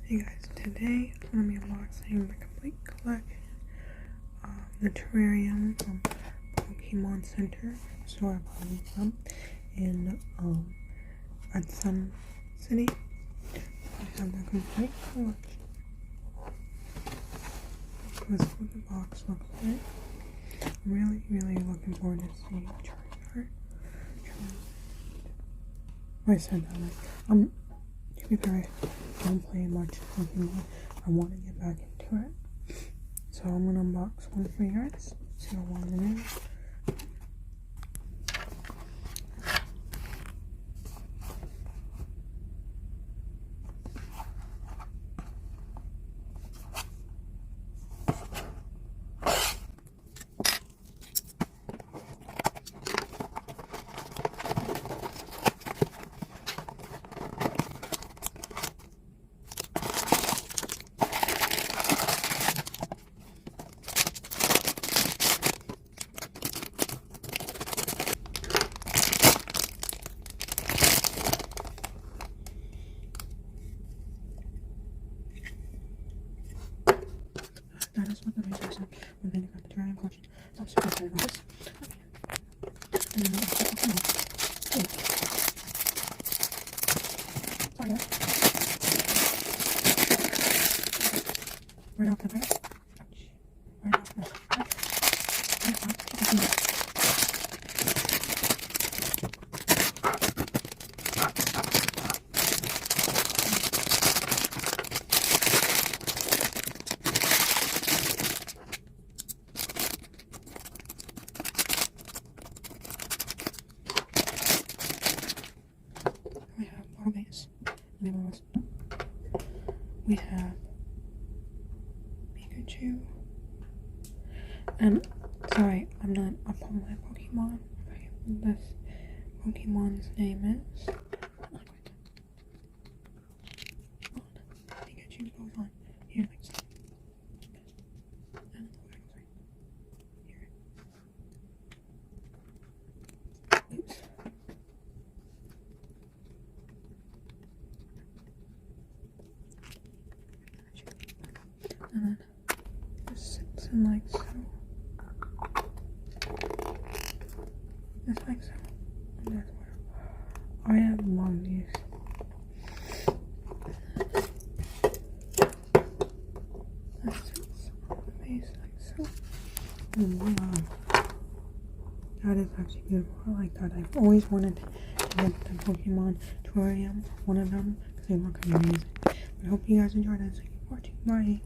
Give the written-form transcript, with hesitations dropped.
Hey guys, today I'm going to be unboxing the complete collection of the terrarium from Pokemon Center, store I bought it from, in at Sun City. I have the complete collection. This is what the box looks like. I'm really looking forward to seeing Charizard. I said that, like, to be fair, I don't play much Pokemon. I want to get back into it. So I'm gonna unbox one for you guys. See how long it is. That is what the research said when they got the Terrarium Collection. I'm super excited about this. And then sorry guys. Right off the bat. Right off the bat. We have Barbase, we have Pikachu, and sorry, I'm not up on my Pokemon. This Pokemon's name is Pikachu goes on here like so. Here. Oops. And then just sits in like so. Just like so. And that's where I have one of these. That sits on the base like so. Wow. That is actually beautiful. I like that. I've always wanted to get the Pokemon Terrarium, one of them, because they look amazing. I hope you guys enjoyed it. Thank you for watching. Bye.